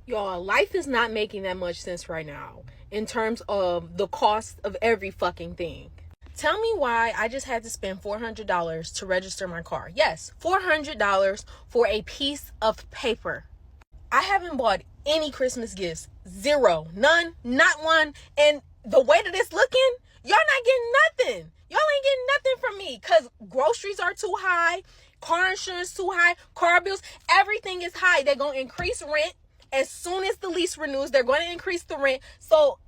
Y'all, life is not making that much sense right now in terms of the cost of every fucking thing. Tell me why I just had to spend $400 to register my car. Yes, $400 for a piece of paper. I haven't bought any Christmas gifts. Zero. None. Not one. And the way that it's looking, y'all not getting nothing. Y'all ain't getting nothing from me because groceries are too high, car insurance too high, car bills, everything is high. They're going to increase rent. As soon as the lease renews, they're going to increase the rent. So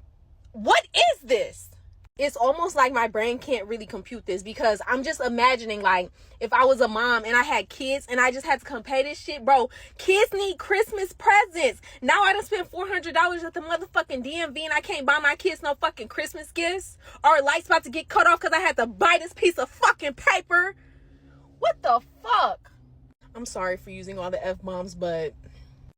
what is this? It's almost like my brain can't really compute this because I'm just imagining, like, if I was a mom and I had kids and I just had to come pay this shit, bro. Kids need Christmas presents. Now I done spent $400 at the motherfucking DMV and I can't buy my kids no fucking Christmas gifts. Our light's about to get cut off because I had to buy this piece of fucking paper. What the fuck? I'm sorry for using all the F-bombs, but...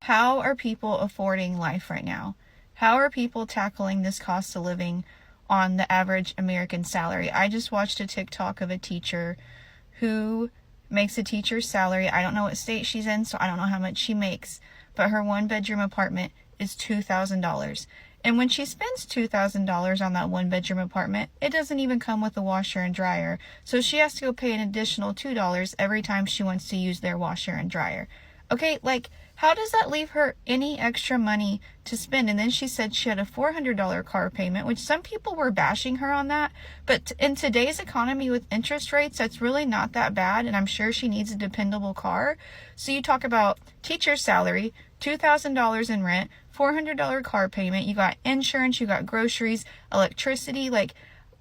How are people affording life right now? How are people tackling this cost of living on the average American salary? I just watched a TikTok of a teacher who makes a teacher's salary. I don't know what state she's in, so I don't know how much she makes, but her one-bedroom apartment is $2,000. And when she spends $2,000 on that one-bedroom apartment, it doesn't even come with a washer and dryer. So she has to go pay an additional $2 every time she wants to use their washer and dryer. Okay, like, how does that leave her any extra money to spend? And then she said she had a $400 car payment, which some people were bashing her on that. But in today's economy with interest rates, that's really not that bad. And I'm sure she needs a dependable car. So you talk about teacher's salary, $2,000 in rent, $400 car payment. You got insurance, you got groceries, electricity. Like,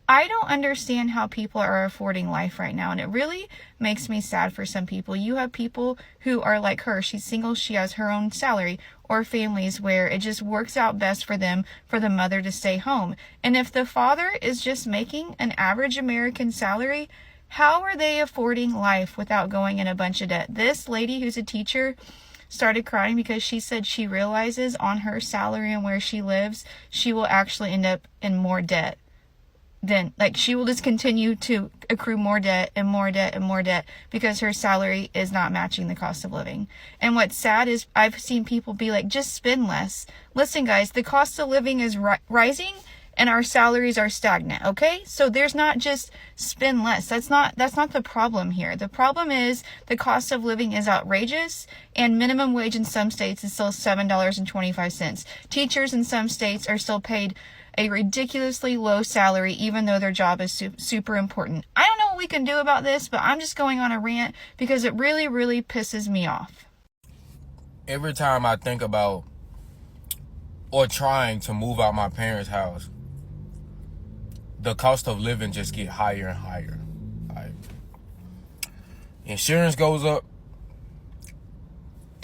I don't understand how people are affording life right now, and it really makes me sad for some people. You have people who are like her. She's single, she has her own salary, or families where it just works out best for them for the mother to stay home. And if the father is just making an average American salary, how are they affording life without going in a bunch of debt? This lady who's a teacher started crying because she said she realizes on her salary and where she lives, she will actually end up in more debt. Then, like, she will just continue to accrue more debt and more debt and more debt because her salary is not matching the cost of living. And what's sad is I've seen people be like, just spend less. Listen, guys, the cost of living is rising and our salaries are stagnant, okay? So there's not just spend less. That's not the problem here. The problem is the cost of living is outrageous and minimum wage in some states is still $7.25. Teachers in some states are still paid a ridiculously low salary, even though their job is super important. I don't know what we can do about this, but I'm just going on a rant because it really, really pisses me off. Every time I think about or trying to move out my parents' house, the cost of living just get higher and higher. Like, insurance goes up,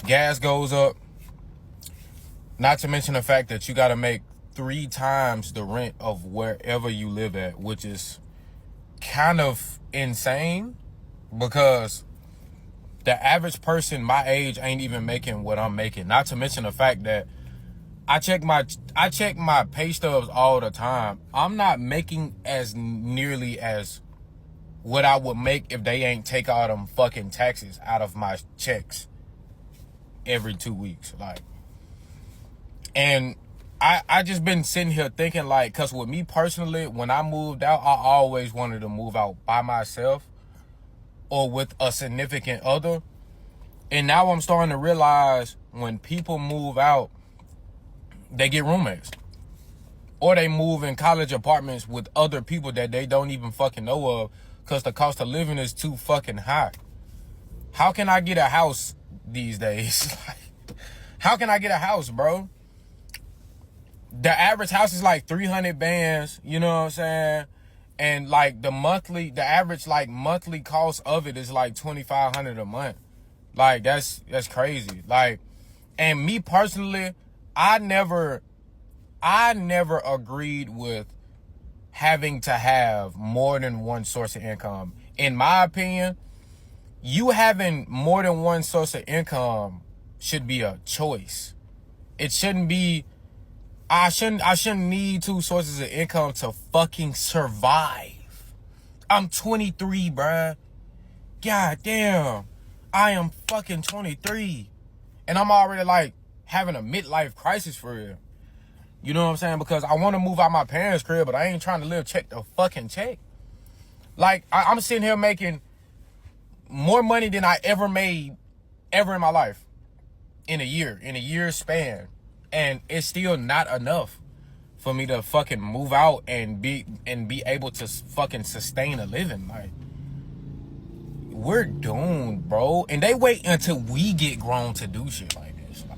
gas goes up, not to mention the fact that you got to make 3 times the rent of wherever you live at, which is kind of insane because the average person my age ain't even making what I'm making. Not to mention the fact that I check my pay stubs all the time. I'm not making as nearly as what I would make if they ain't take all them fucking taxes out of my checks every 2 weeks. Like, and I just been sitting here thinking, like, because with me personally, when I moved out, I always wanted to move out by myself or with a significant other. And now I'm starting to realize when people move out, they get roommates. Or they move in college apartments with other people that they don't even fucking know of because the cost of living is too fucking high. How can I get a house these days? How can I get a house, bro? The average house is like 300 bands, you know what I'm saying? And like the average like monthly cost of it is like $2,500 a month. Like that's crazy. Like, and me personally, I never agreed with having to have more than one source of income. In my opinion, you having more than one source of income should be a choice. It shouldn't be, I shouldn't need 2 sources of income to fucking survive. I'm 23, bruh. God damn. I am fucking 23. And I'm already like having a midlife crisis for real. You know what I'm saying? Because I want to move out my parents' crib, but I ain't trying to live check to fucking check. Like, I'm sitting here making more money than I ever made ever in my life in a year span. And it's still not enough for me to fucking move out and be able to fucking sustain a living. Like, we're doomed, bro. And they wait until we get grown to do shit like this. Like,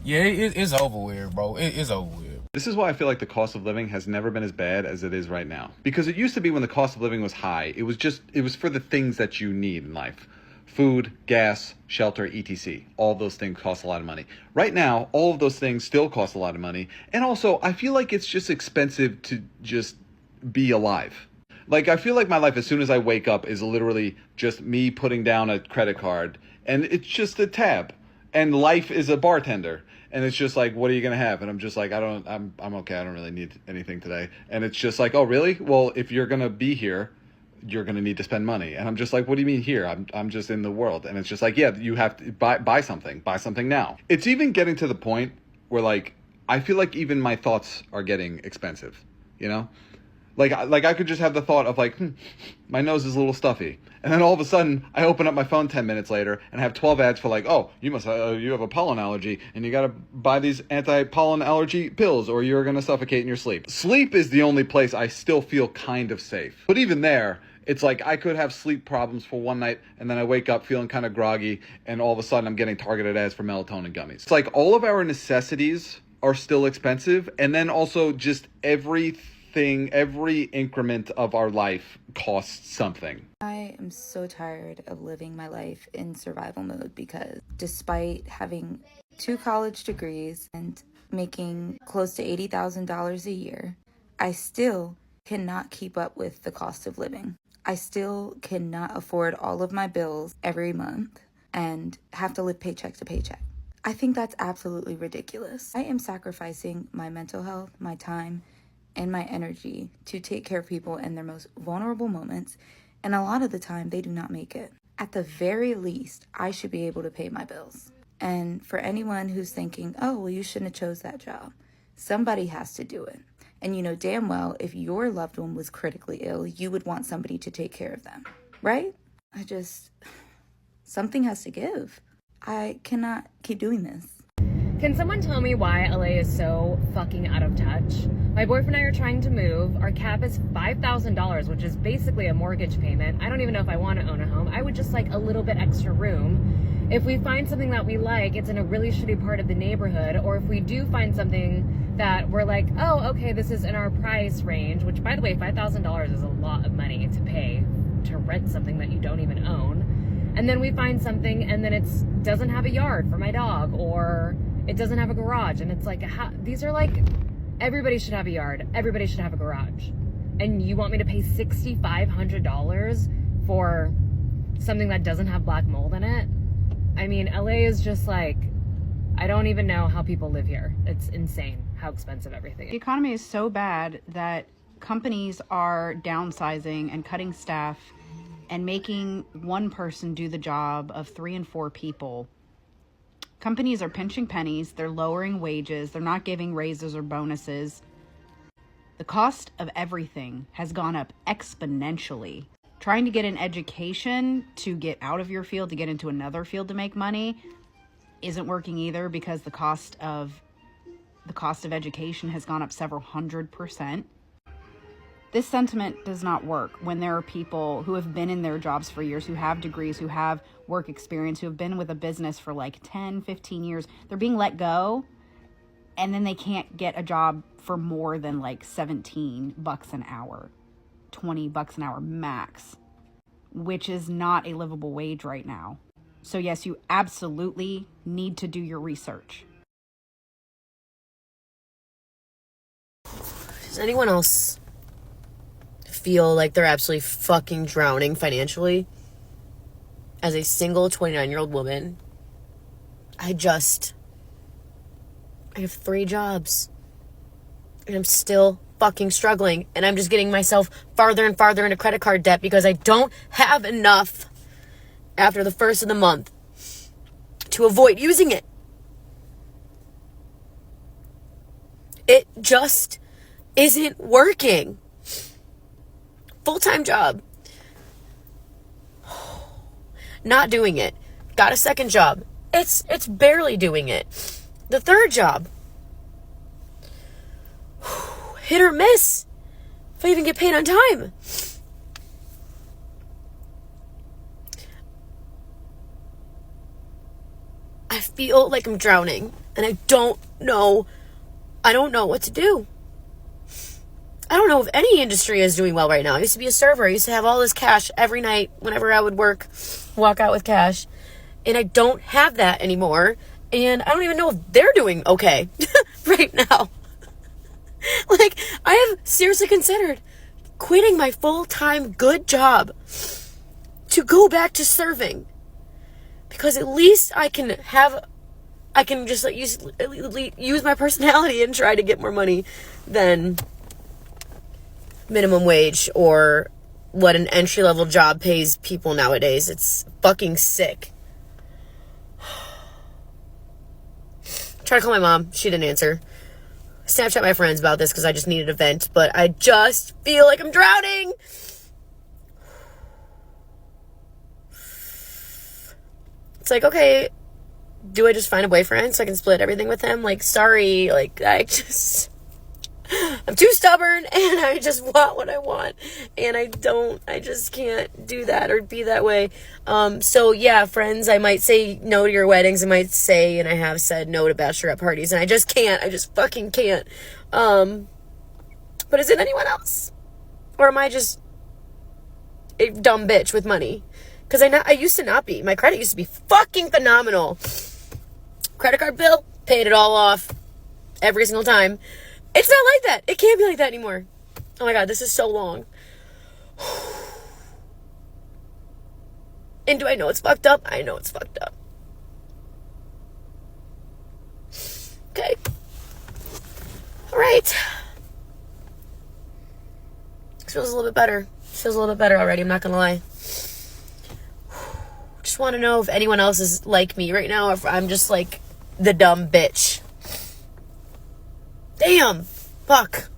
yeah, it's over with, bro. It's over with. This is why I feel like the cost of living has never been as bad as it is right now. Because it used to be when the cost of living was high, it was for the things that you need in life. Food, gas, shelter, etc. All those things cost a lot of money. Right now, all of those things still cost a lot of money. And also, I feel like it's just expensive to just be alive. Like, I feel like my life, as soon as I wake up, is literally just me putting down a credit card. And it's just a tab. And life is a bartender. And it's just like, what are you going to have? And I'm just like, I'm okay. I don't really need anything today. And it's just like, oh, really? Well, if you're going to be here, you're going to need to spend money. And I'm just like, what do you mean here? I'm just in the world. And it's just like, yeah, you have to buy something now. It's even getting to the point where, like, I feel like even my thoughts are getting expensive, you know? Like I could just have the thought of like, my nose is a little stuffy. And then all of a sudden, I open up my phone 10 minutes later and have 12 ads for like, oh, you have a pollen allergy and you got to buy these anti-pollen allergy pills or you're going to suffocate in your sleep. Sleep is the only place I still feel kind of safe. But even there, it's like I could have sleep problems for one night and then I wake up feeling kind of groggy and all of a sudden I'm getting targeted ads for melatonin gummies. It's like all of our necessities are still expensive, and then also just every increment of our life costs something. I am so tired of living my life in survival mode because despite having 2 college degrees and making close to $80,000 a year, I still cannot keep up with the cost of living. I still cannot afford all of my bills every month and have to live paycheck to paycheck. I think that's absolutely ridiculous. I am sacrificing my mental health, my time, and my energy to take care of people in their most vulnerable moments, and a lot of the time they do not make it. At the very least, I should be able to pay my bills. And for anyone who's thinking, oh, well, you shouldn't have chose that job, somebody has to do it. And you know damn well, if your loved one was critically ill, you would want somebody to take care of them, right? Something has to give. I cannot keep doing this. Can someone tell me why LA is so fucking out of touch? My boyfriend and I are trying to move. Our cap is $5,000, which is basically a mortgage payment. I don't even know if I want to own a home. I would just like a little bit extra room. If we find something that we like, it's in a really shitty part of the neighborhood, or if we do find something that we're like, oh, okay, this is in our price range, which by the way, $5,000 is a lot of money to pay to rent something that you don't even own. And then we find something and then it doesn't have a yard for my dog, or it doesn't have a garage, and it's like, these are like, everybody should have a yard, everybody should have a garage, and you want me to pay $6,500 for something that doesn't have black mold in it? I mean, LA is just like, I don't even know how people live here. It's insane how expensive everything is. The economy is so bad that companies are downsizing and cutting staff and making one person do the job of 3 and 4 people. Companies are pinching pennies, they're lowering wages, they're not giving raises or bonuses. The cost of everything has gone up exponentially. Trying to get an education to get out of your field to get into another field to make money isn't working either, because the cost of education has gone up several 100%. This sentiment does not work when there are people who have been in their jobs for years, who have degrees, who have work experience, who have been with a business for like 10, 15 years. They're being let go, and then they can't get a job for more than like $17 an hour, $20 an hour max, which is not a livable wage right now. So yes, you absolutely need to do your research. Does anyone else feel like they're absolutely fucking drowning financially? As a single 29-year-old woman, I have 3 jobs and I'm still fucking struggling, and I'm just getting myself farther and farther into credit card debt because I don't have enough after the first of the month to avoid using it. It just isn't working. Full-time job. Not doing it. Got a second job. It's barely doing it. The third job. Hit or miss. If I even get paid on time. I feel like I'm drowning and I don't know what to do. I don't know if any industry is doing well right now. I used to be a server. I used to have all this cash every night whenever I would walk out with cash. And I don't have that anymore. And I don't even know if they're doing okay right now. Like, I have seriously considered quitting my full-time good job to go back to serving. Because at least I can just like use my personality and try to get more money than minimum wage or what an entry-level job pays people nowadays. It's fucking sick. Tried to call my mom. She didn't answer. Snapchat my friends about this because I just needed a vent, but I just feel like I'm drowning. It's like, okay, do I just find a boyfriend so I can split everything with him? Like, sorry, like, I'm too stubborn and I just want what I want. And I just can't do that or be that way. So yeah, friends, I might say no to your weddings. I might say, and I have said no to bachelorette parties, and I just can't. I just fucking can't. But is it anyone else? Or am I just a dumb bitch with money? Because I used to not be. My credit used to be fucking phenomenal. Credit card bill, paid it all off every single time. It's not like that. It can't be like that anymore. Oh my God, this is so long. And do I know it's fucked up? I know it's fucked up. Okay. All right. This feels a little bit better. Feels a little bit better already, I'm not gonna lie. Just want to know if anyone else is like me right now, or if I'm just like the dumb bitch. Damn. Fuck.